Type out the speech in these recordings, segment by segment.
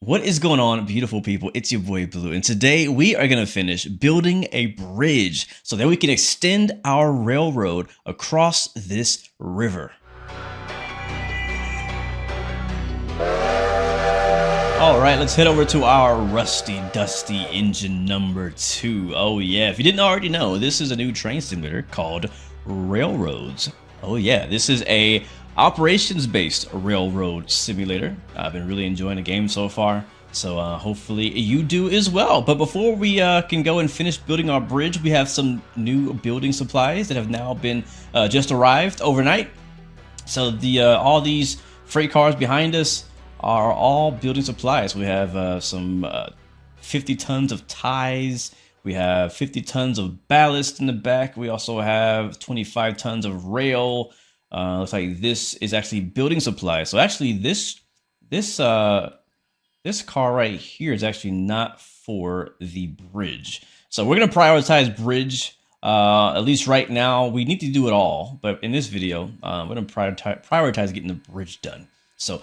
What is going on, beautiful people? It's your boy Blue, and today we are going to finish building a bridge so that we can extend our railroad across this river. All right, let's head over to our rusty, dusty engine number 2. Oh yeah, if you didn't already know, this is a new train simulator called Railroads. Oh yeah, this is a operations-based railroad simulator. I've been really enjoying the game so far, so hopefully you do as well. But before we can go and finish building our bridge, we have some new building supplies that have now been just arrived overnight. So the all these freight cars behind us are all building supplies. We have some 50 tons of ties. We have 50 tons of ballast in the back. We also have 25 tons of rail. Looks like this is actually building supplies. So actually this car right here is actually not for the bridge. So we're gonna prioritize bridge. At least right now, we need to do it all. But in this video, we're gonna prioritize getting the bridge done. So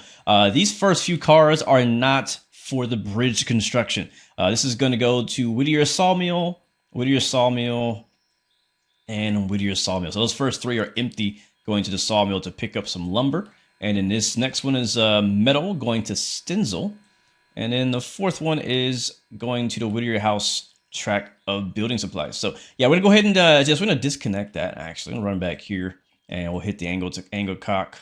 these first few cars are not for the bridge construction. This is going to go to Whittier Sawmill, and Whittier Sawmill. So those first three are empty, going to the sawmill to pick up some lumber. And then this next one is metal, going to Stenzel. And then the fourth one is going to the Whittier House track of building supplies. So yeah, we're gonna go ahead and we're gonna disconnect that. Actually, I'm gonna run back here, and we'll hit the angle cock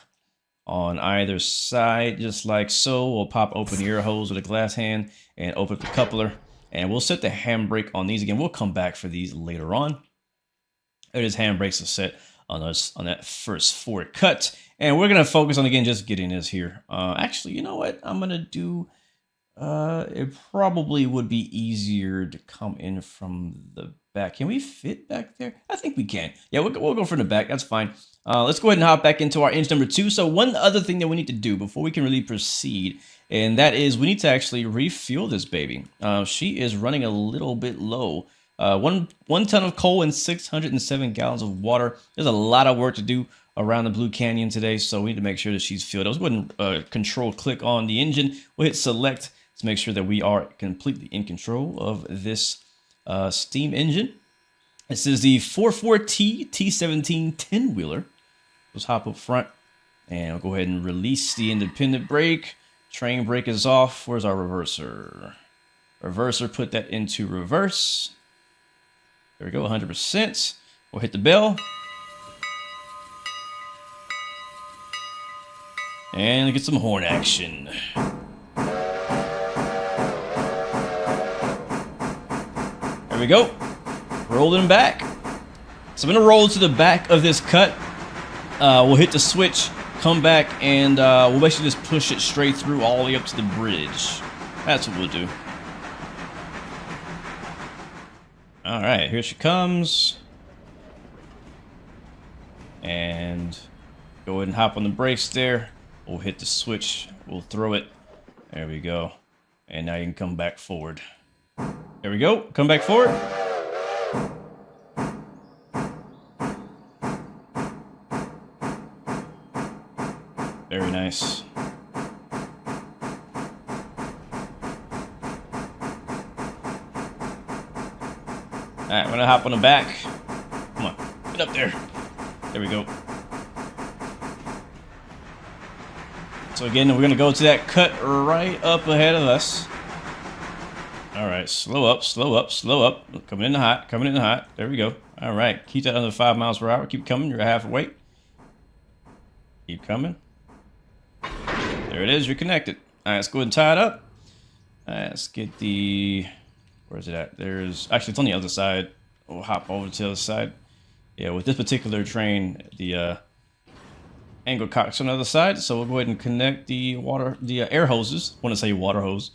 on either side, just like so. We'll pop open the air hose with a glass hand and open up the coupler, and we'll set the handbrake on these again. We'll come back for these later on. There's handbrakes are set on us on that first forward cut, and we're gonna focus on again just getting this here. Actually, you know what I'm gonna do? It probably would be easier to come in from the back. Can we fit back there? I think we can. Yeah, we'll go from the back. That's fine. Let's go ahead and hop back into our engine number 2. So one other thing that we need to do before we can really proceed, and that is we need to actually refuel this baby. She is running a little bit low. One ton of coal and 607 gallons of water. There's a lot of work to do around the Blue Canyon today, so we need to make sure that she's filled. Let's go ahead and control click on the engine. We'll hit select to make sure that we are completely in control of this steam engine. This is the 44T T17 10-wheeler. Let's hop up front, and we'll go ahead and release the independent brake. Train brake is off. Where's our reverser? Reverser, put that into reverse. There we go, 100%. We'll hit the bell. And get some horn action. There we go. Rolling back. So I'm gonna roll to the back of this cut. We'll hit the switch, come back, and we'll basically just push it straight through all the way up to the bridge. That's what we'll do. All right, here she comes. And go ahead and hop on the brakes there. We'll hit the switch, we'll throw it. There we go. And now you can come back forward. There we go, come back forward. Very nice. Alright, we're gonna hop on the back. Come on, get up there. There we go. So again, we're gonna go to that cut right up ahead of us. Alright, slow up, slow up, slow up. Coming in the hot, coming in the hot. There we go. Alright, keep that under 5 miles per hour. Keep coming, you're halfway. Keep coming. There it is, you're connected. Alright, let's go ahead and tie it up. Let's get the... Where is it at? There's... Actually, it's on the other side. We'll hop over to the other side. Yeah, with this particular train, the angle cock's on the other side. So we'll go ahead and connect the air hoses. I want to say water hose.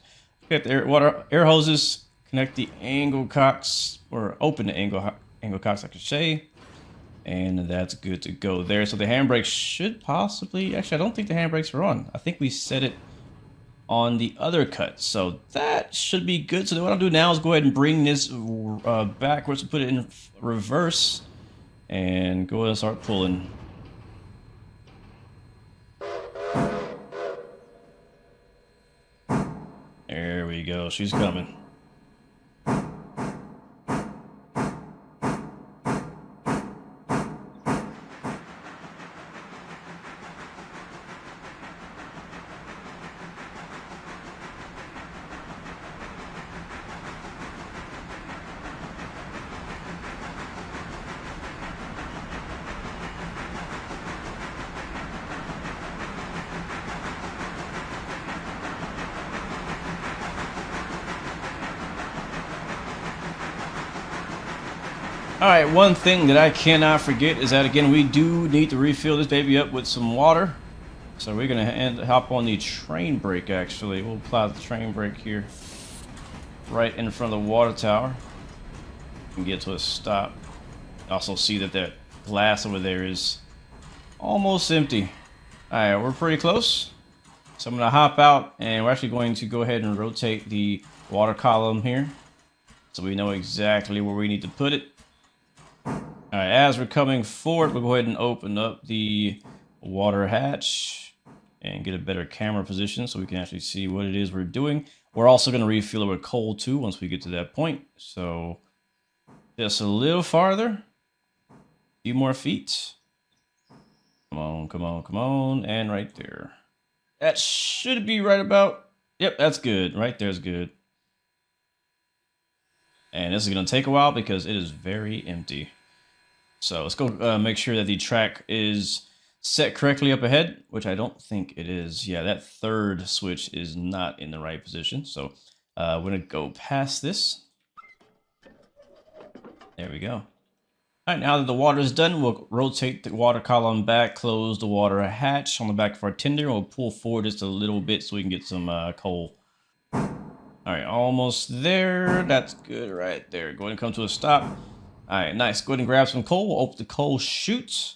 Get the air hoses, connect the angle cocks, or open the angle cocks, I could say. And that's good to go there. So the handbrake should possibly... Actually, I don't think the handbrakes are on. I think we set it on the other cut. So that should be good. So what I'll do now is go ahead and bring this backwards and put it in reverse. And go ahead and start pulling. There we go. She's coming. All right, one thing that I cannot forget is that, again, we do need to refill this baby up with some water. So we're going to hop on the train brake, actually. We'll apply the train brake here, right in front of the water tower. And get to a stop. Also see that that glass over there is almost empty. All right, we're pretty close. So I'm going to hop out, and we're actually going to go ahead and rotate the water column here, so we know exactly where we need to put it. All right, as we're coming forward, we'll go ahead and open up the water hatch and get a better camera position so we can actually see what it is we're doing. We're also going to refill it with coal too once we get to that point. So just a little farther, a few more feet. Come on, come on, come on, and right there. That should be right about, yep, that's good. Right there's good. And this is going to take a while because it is very empty. So let's go make sure that the track is set correctly up ahead, which I don't think it is. Yeah, that third switch is not in the right position. So we're going to go past this. There we go. All right, now that the water is done, we'll rotate the water column back, close the water hatch on the back of our tender. We'll pull forward just a little bit so we can get some coal. All right, almost there. That's good right there. Go ahead and come to a stop. All right, nice. Go ahead and grab some coal. We'll open the coal chute.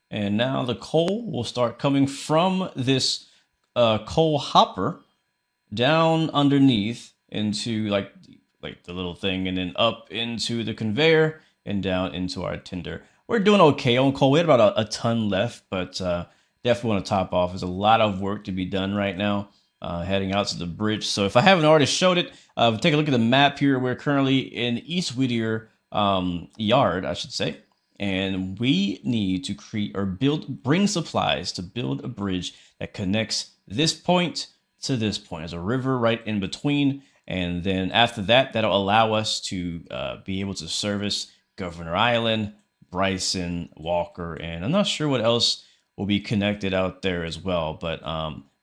And now the coal will start coming from this coal hopper down underneath into like the little thing, and then up into the conveyor and down into our tender. We're doing okay on coal. We had about a ton left, but definitely want to top off. There's a lot of work to be done right now. Heading out to the bridge. So if I haven't already showed it, take a look at the map here. We're currently in East Whittier yard, I should say, and we need to create or bring supplies to build a bridge that connects this point to this point. There's a river right in between, and then after that, that'll allow us to be able to service Governor Island, Bryson, Walker, and I'm not sure what else will be connected out there as well, but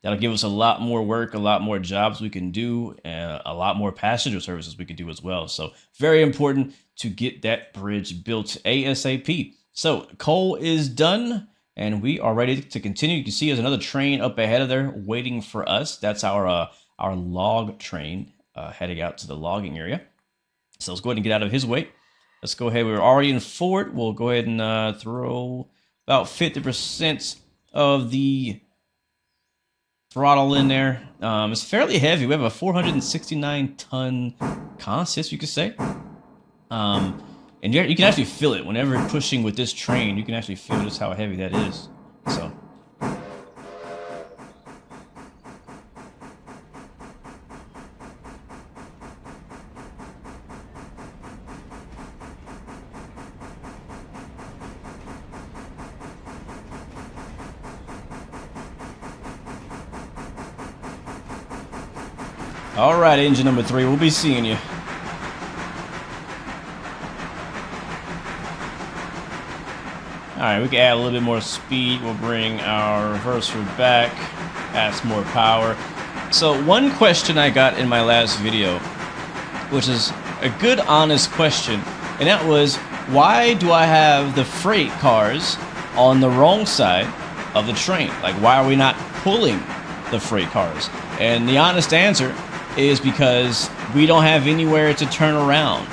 that'll give us a lot more work, a lot more jobs we can do, and a lot more passenger services we can do as well. So very important to get that bridge built ASAP. So coal is done, and we are ready to continue. You can see there's another train up ahead of there waiting for us. That's our log train heading out to the logging area. So let's go ahead and get out of his way. Let's go ahead. We're already in forward. We'll go ahead and throw about 50% of the throttle in there. It's fairly heavy. We have a 469 ton consist, you could say. And you can actually feel it whenever you're pushing with this train. You can actually feel just how heavy that is. So. All right, engine number 3, we'll be seeing you. All right, we can add a little bit more speed. We'll bring our reverser back, add some more power. So one question I got in my last video, which is a good, honest question, and that was, why do I have the freight cars on the wrong side of the train? Like, why are we not pulling the freight cars? And the honest answer is because we don't have anywhere to turn around.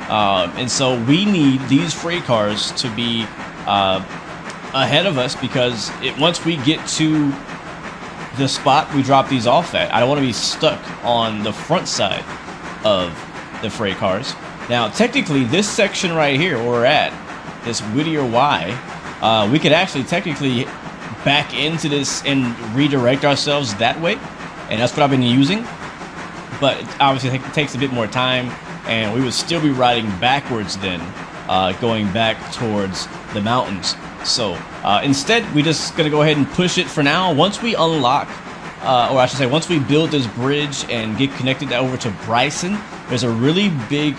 And so we need these freight cars to be ahead of us, because once we get to the spot we drop these off at, I don't want to be stuck on the front side of the freight cars. Now, technically, this section right here where we're at, this Whittier Y, we could actually technically back into this and redirect ourselves that way. And that's what I've been using. but obviously it takes a bit more time, and we would still be riding backwards then, going back towards the mountains. So instead, we're just gonna go ahead and push it for now. Once we unlock, or I should say, once we build this bridge and get connected over to Bryson, there's a really big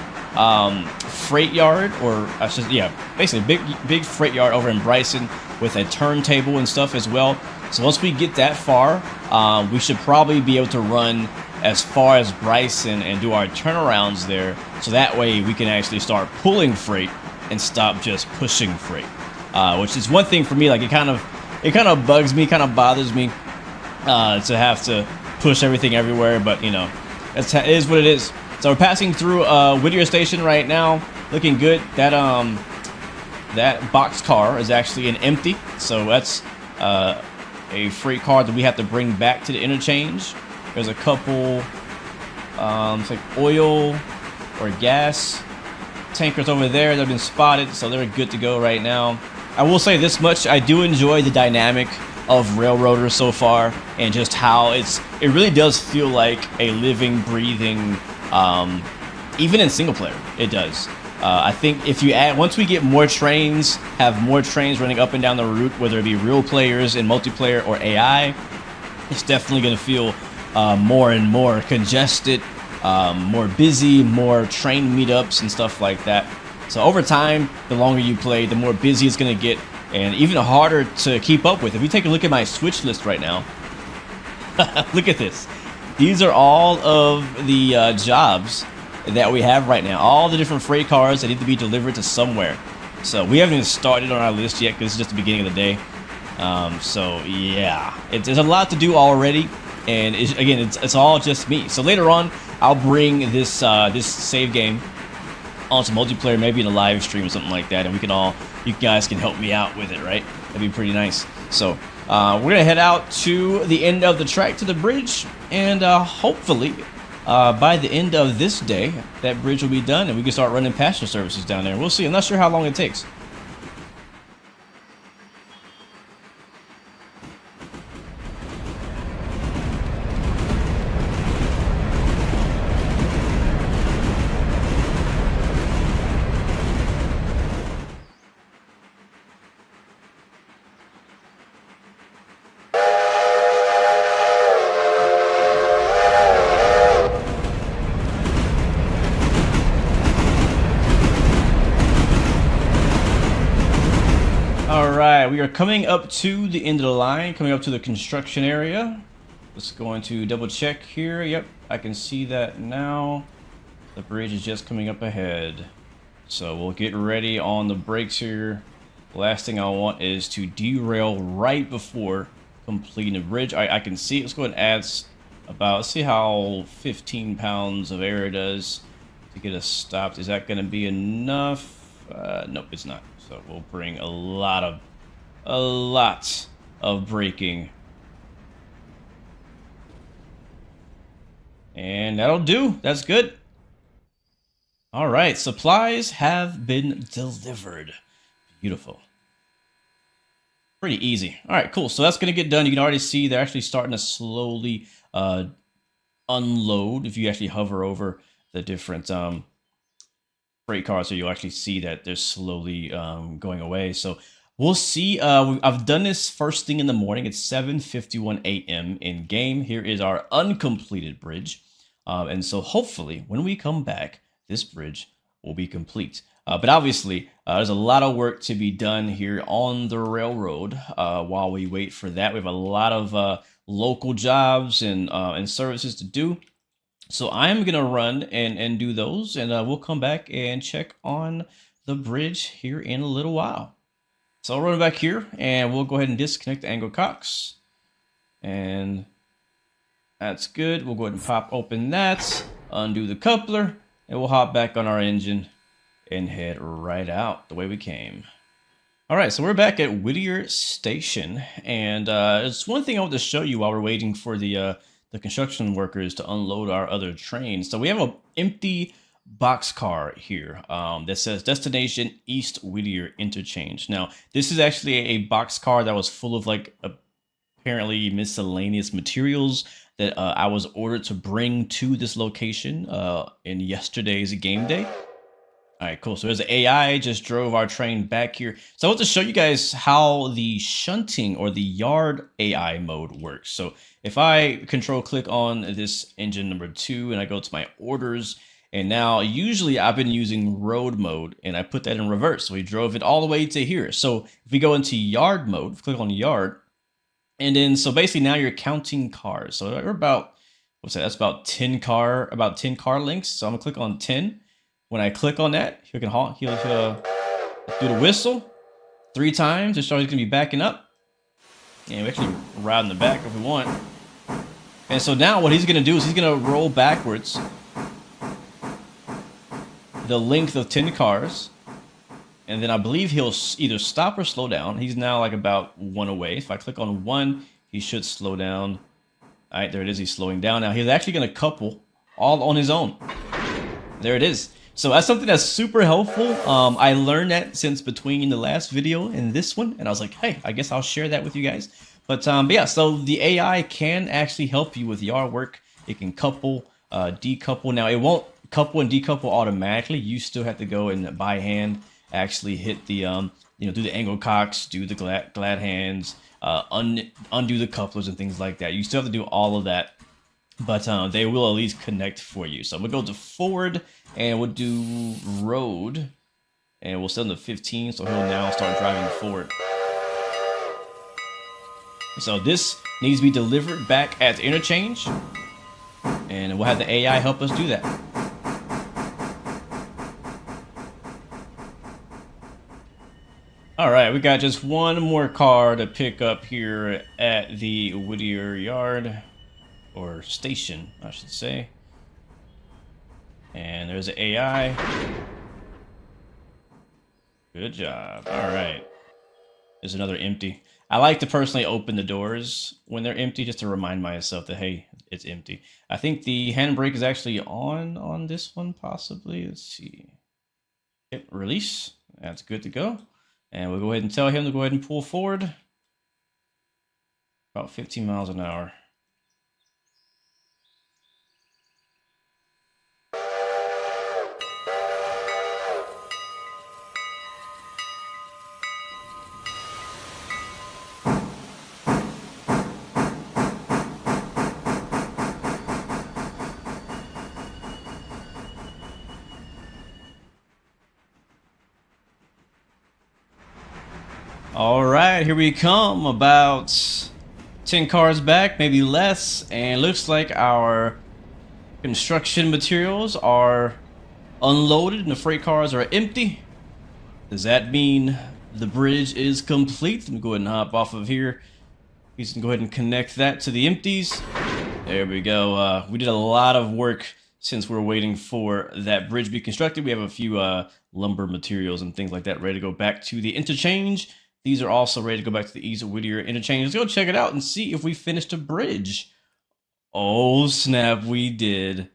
freight yard, or I should, yeah, basically big freight yard over in Bryson with a turntable and stuff as well. So once we get that far, we should probably be able to run as far as Bryson and do our turnarounds there, so that way we can actually start pulling freight and stop just pushing freight. Which is one thing for me, like it kind of bugs me, kind of bothers me to have to push everything everywhere, but you know, it is what it is. So we're passing through Whittier Station right now, looking good. That that box car is actually an empty, so that's a freight car that we have to bring back to the interchange. There's a couple, it's like oil or gas tankers over there that have been spotted, so they're good to go right now. I will say this much: I do enjoy the dynamic of Railroader so far, and just how it really does feel like a living, breathing. Even in single player, it does. I think if you add, once we get more trains, have more trains running up and down the route, whether it be real players in multiplayer or AI, it's definitely going to feel more and more congested, more busy, more train meetups and stuff like that. So over time, the longer you play, the more busy it's going to get, and even harder to keep up with. If you take a look at my Switch list right now, look at this. These are all of the jobs that we have right now. All the different freight cars that need to be delivered to somewhere. So we haven't even started on our list yet, because it's just the beginning of the day. So yeah, there's a lot to do already. And again, it's all just me. So later on, I'll bring this this save game onto multiplayer, maybe in a live stream or something like that, and you guys can help me out with it, right? That'd be pretty nice. So we're gonna head out to the end of the track, to the bridge, and hopefully by the end of this day, that bridge will be done, and we can start running passenger services down there. We'll see. I'm not sure how long it takes. Alright, we are coming up to the end of the line, coming up to the construction area. Just going to double check here. Yep, I can see that now. The bridge is just coming up ahead. So we'll get ready on the brakes here. The last thing I want is to derail right before completing the bridge. I can see it. Let's go ahead and add about, let's see how 15 pounds of air does to get us stopped. Is that going to be enough? Nope, it's not. So we'll bring a lot of braking. And that'll do. That's good. All right, supplies have been delivered. Beautiful. Pretty easy. All right, cool. So that's going to get done. You can already see they're actually starting to slowly unload. If you actually hover over the different freight cars, so you'll actually see that they're slowly going away. So we'll see. I've done this first thing in the morning. It's 7:51 a.m. in game. Here is our uncompleted bridge. And so hopefully when we come back, this bridge will be complete. But obviously, there's a lot of work to be done here on the railroad while we wait for that. We have a lot of local jobs and services to do. So I'm going to run and do those, and we'll come back and check on the bridge here in a little while. So I'll run back here, and we'll go ahead and disconnect the angle cocks. And that's good. We'll go ahead and pop open that, undo the coupler, and we'll hop back on our engine and head right out the way we came. All right, so we're back at Whittier Station, and it's one thing I want to show you while we're waiting for the construction workers to unload our other trains. So we have an empty boxcar here that says Destination East Whittier Interchange. Now, this is actually a boxcar that was full of like apparently miscellaneous materials that I was ordered to bring to this location in yesterday's game day. All right, cool. So there's the AI just drove our train back here. So I want to show you guys how the shunting or the yard AI mode works. So if I control click on this engine number 2 and I go to my orders, and now usually I've been using road mode and I put that in reverse. So we drove it all the way to here. So if we go into yard mode, click on yard, and then so basically now you're counting cars. So we're about, what's that? That's about 10 car lengths. So I'm gonna click on 10. When I click on that, he'll do the whistle 3 times. It shows he's gonna be backing up. And we actually ride in the back if we want. And so now what he's gonna do is he's gonna roll backwards the length of 10 cars. And then I believe he'll either stop or slow down. He's now like about 1 away. If I click on 1, he should slow down. All right, there it is. He's slowing down now. He's actually gonna couple all on his own. There it is. So that's something that's super helpful. I learned that since between the last video and this one, and I was like, hey, I guess I'll share that with you guys. But yeah, so the AI can actually help you with yard work. It can couple, decouple. Now it won't couple and decouple automatically. You still have to go and by hand actually hit the, do the angle cocks, do the glad hands, undo the couplers and things like that. You still have to do all of that. But they will at least connect for you. So we'll go to forward and we'll do road and we'll set him to 15. So he'll now start driving forward. So this needs to be delivered back at the interchange and we'll have the AI help us do that. All right, we got just one more car to pick up here at the Whittier yard. Or station, I should say. And there's the AI. Good job. All right. There's another empty. I like to personally open the doors when they're empty just to remind myself that, hey, it's empty. I think the handbrake is actually on this one, possibly. Let's see. Hit release. That's good to go. And we'll go ahead and tell him to go ahead and pull forward. About 15 miles an hour. All right, here we come, about 10 cars back, maybe less, and looks like our construction materials are unloaded and the freight cars are empty. Does that mean the bridge is complete? Let me go ahead and hop off of here. We can go ahead and connect that to the empties. There we go. We did a lot of work since we're waiting for that bridge to be constructed. We have a few lumber materials and things like that ready to go back to the interchange. These are also ready to go back to the East of Whittier interchange. Let's go check it out and see if we finished a bridge. Oh, snap, we did.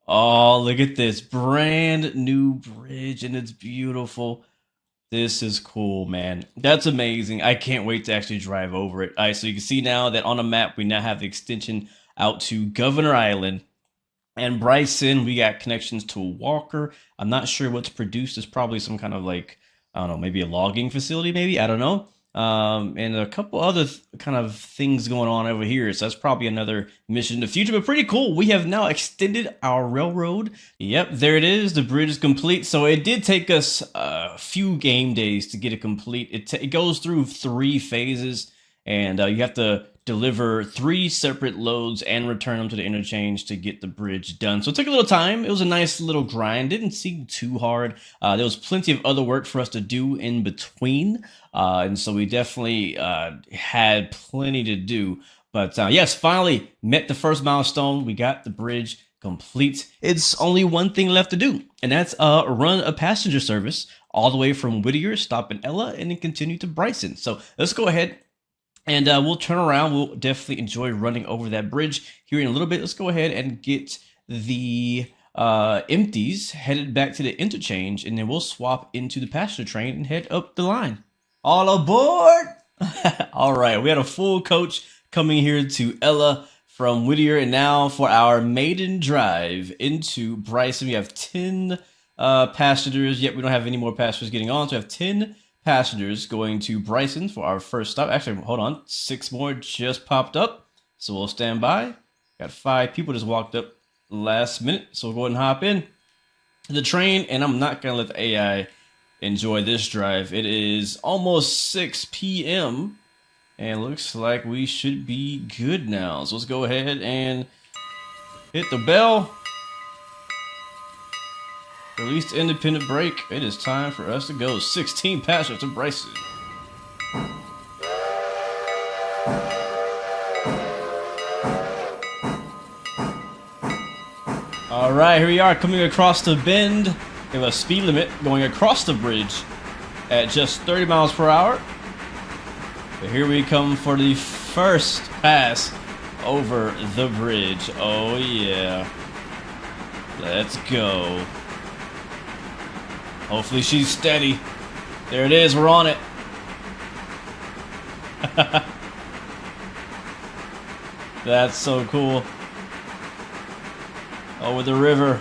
Oh, look at this. Brand new bridge, and it's beautiful. This is cool, man. That's amazing. I can't wait to actually drive over it. All right, so you can see now that on the map, we now have the extension out to Governor Island. And Bryson, we got connections to Walker. I'm not sure what's produced. It's probably some kind of like, I don't know, maybe a logging facility, maybe, I don't know. And a couple other kind of things going on over here. So that's probably another mission in the future, but pretty cool. We have now extended our railroad. Yep, there it is. The bridge is complete. So it did take us a few game days to get it complete. It goes through 3 phases, and you have to deliver 3 separate loads and return them to the interchange to get the bridge done. So it took a little time. It was a nice little grind. Didn't seem too hard. There was plenty of other work for us to do in between. And so we definitely had plenty to do. But yes, finally met the first milestone. We got the bridge complete. It's only one thing left to do, and that's run a passenger service all the way from Whittier, stop in Ella, and then continue to Bryson. So let's go ahead and we'll turn around. We'll definitely enjoy running over that bridge here in a little bit. Let's go ahead and get the empties headed back to the interchange, and then we'll swap into the passenger train and head up the line. All aboard! All right, we had a full coach coming here to Ella from Whittier, and now for our maiden drive into Bryson. We have 10 passengers. Yet we don't have any more passengers getting on, so we have 10 passengers going to Bryson for our first stop. Actually, hold on, 6 more just popped up, so we'll stand by. Got 5 people just walked up last minute, so we'll go ahead and hop in the train, and I'm not gonna let the AI enjoy this drive. It is almost 6 p.m. and looks like we should be good now. So let's go ahead and hit the bell. Release the independent brake. It is time for us to go. 16 passengers to Bryson. All right, here we are coming across the bend. We have a speed limit going across the bridge at just 30 miles per hour. But here we come for the first pass over the bridge. Oh yeah. Let's go. Hopefully she's steady. There it is, we're on it. That's so cool. Over the river.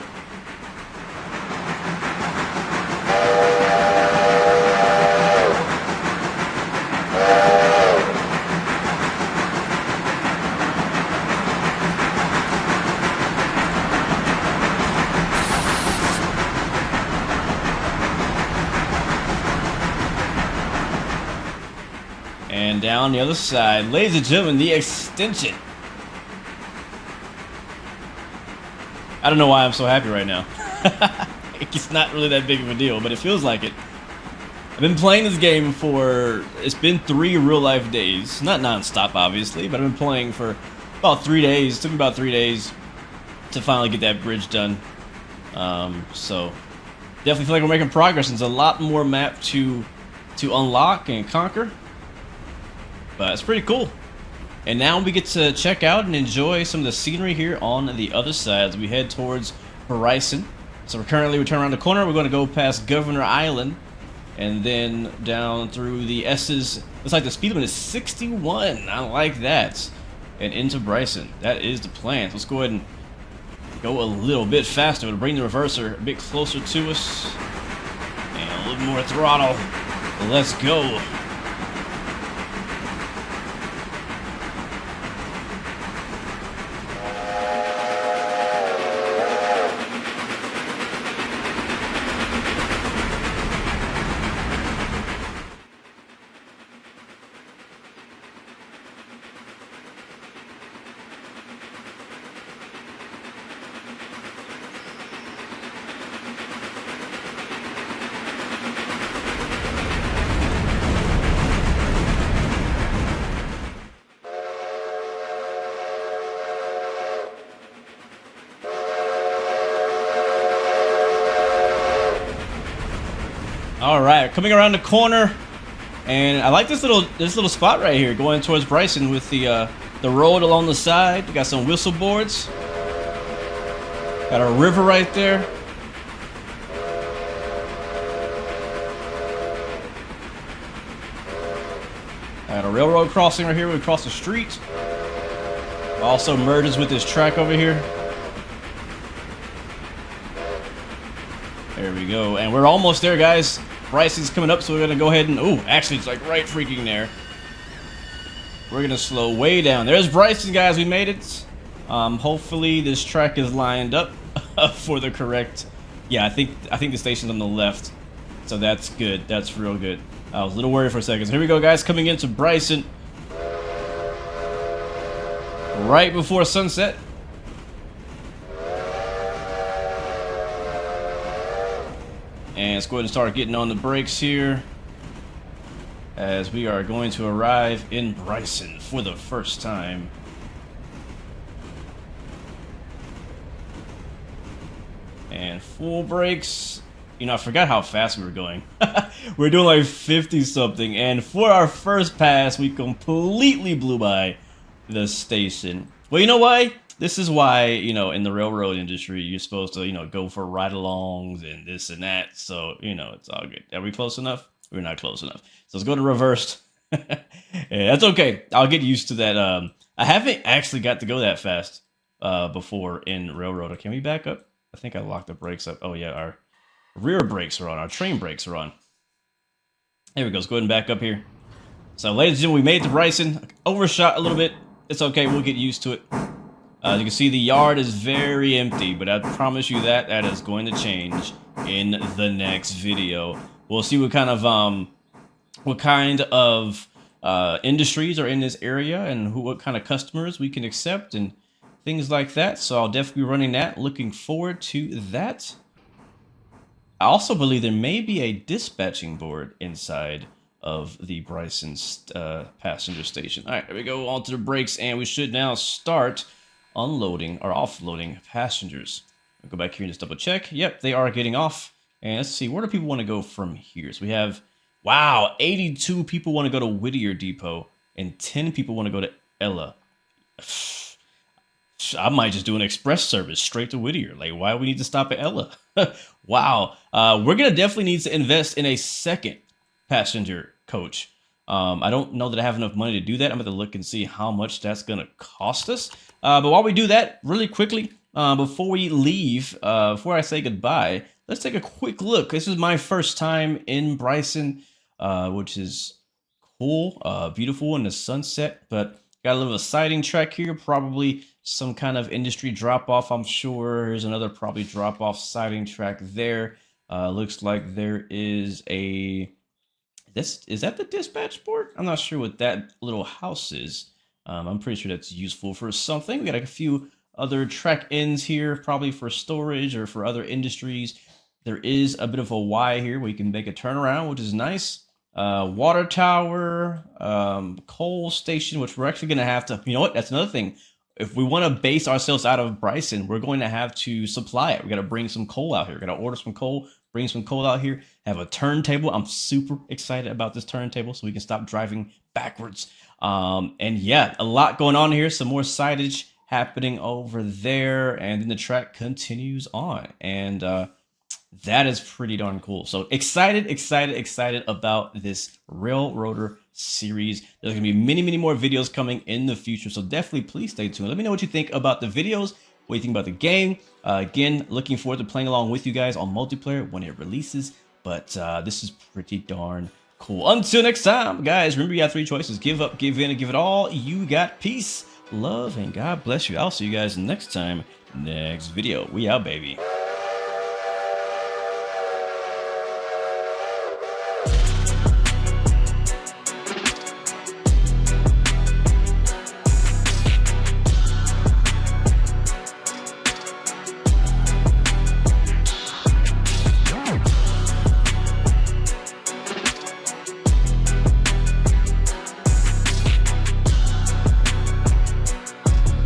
And down the other side, ladies and gentlemen, the extension. I don't know why I'm so happy right now. It's not really that big of a deal, but it feels like it. I've been playing this game for, it's been 3 real life days. Not non-stop, obviously, but I've been playing for about 3 days. It took me about 3 days to finally get that bridge done. So definitely feel like we're making progress. There's a lot more map to unlock and conquer. But it's pretty cool. And now we get to check out and enjoy some of the scenery here on the other side as we head towards Bryson. So we turn around the corner. We're going to go past Governor Island and then down through the S's. Looks like the speed limit is 61. I like that. And into Bryson. That is the plan. So let's go ahead and go a little bit faster. We'll bring the reverser a bit closer to us. And a little more throttle. Let's go. All right, coming around the corner, and I like this little spot right here, going towards Bryson with the road along the side. We got some whistle boards. Got a river right there. Got a railroad crossing right here. We cross the street. Also merges with this track over here. There we go, and we're almost there, guys. Bryson's coming up, so we're gonna go ahead and, oh, actually it's like right freaking there. We're gonna slow way down. There's Bryson, guys, we made it. Hopefully this track is lined up for the correct, yeah, I think the station's on the left. So that's good, that's real good. I was a little worried for a second. So here we go, guys, coming into Bryson. Right before sunset. And let's go ahead and start getting on the brakes here as we are going to arrive in Bryson for the first time. And full brakes. You know, I forgot how fast we were going. We're doing like 50 something, and for our first pass we completely blew by the station. Well, you know why? This is why, you know, in the railroad industry, you're supposed to, you know, go for ride-alongs and this and that. So, you know, it's all good. Are we close enough? We're not close enough. So let's go to reversed. Yeah, that's okay. I'll get used to that I haven't actually got to go that fast before in Railroader. Can we back up? I think I locked the brakes up. Oh yeah, our rear brakes are on. Our train brakes are on. There we go. Let's go ahead and back up here. So, ladies and gentlemen, we made it to Bryson. Overshot a little bit. It's okay. We'll get used to it. As you can see, the yard is very empty, but I promise you that is going to change in the next video. We'll see what kind of industries are in this area and what kind of customers we can accept and things like that. So I'll definitely be running that. Looking forward to that. I also believe there may be a dispatching board inside of the Bryson's passenger station. All right, there we go. Onto the brakes, and we should now start unloading or offloading passengers. I'll go back here and just double check. Yep, they are getting off. And let's see, where do people want to go from here? So we have, wow, 82 people want to go to Whittier Depot, and 10 people want to go to Ella. I might just do an express service straight to Whittier. Like, why do we need to stop at Ella? Wow. We're going to definitely need to invest in a second passenger coach. I don't know that I have enough money to do that. I'm going to look and see how much that's going to cost us. But while we do that, really quickly, before we leave, before I say goodbye, let's take a quick look. This is my first time in Bryson, which is cool, beautiful in the sunset, but got a little siding track here, probably some kind of industry drop-off, I'm sure. Here's another probably drop-off siding track there. Looks like there is a... Is that the dispatch board? I'm not sure what that little house is. I'm pretty sure that's useful for something. We got a few other track ends here, probably for storage or for other industries. There is a bit of a Y here where you can make a turnaround, which is nice. Water tower, coal station, which we're actually going to have to, you know what, that's another thing. If we want to base ourselves out of Bryson, we're going to have to supply it. We got to bring some coal out here. We got to order some coal, bring some coal out here, have a turntable. I'm super excited about this turntable so we can stop driving backwards. And yeah, a lot going on here. Some more signage happening over there. And then the track continues on. And that is pretty darn cool. So excited about this Railroader series. There's going to be many more videos coming in the future. So definitely please stay tuned. Let me know what you think about the videos, what you think about the game. Again, looking forward to playing along with you guys on multiplayer when it releases. But this is pretty darn cool. Until next time, guys, remember you have 3 choices. Give up, give in, and give it all you got. Peace, love, and God bless you. I'll see you guys next time. Next video. We out, baby.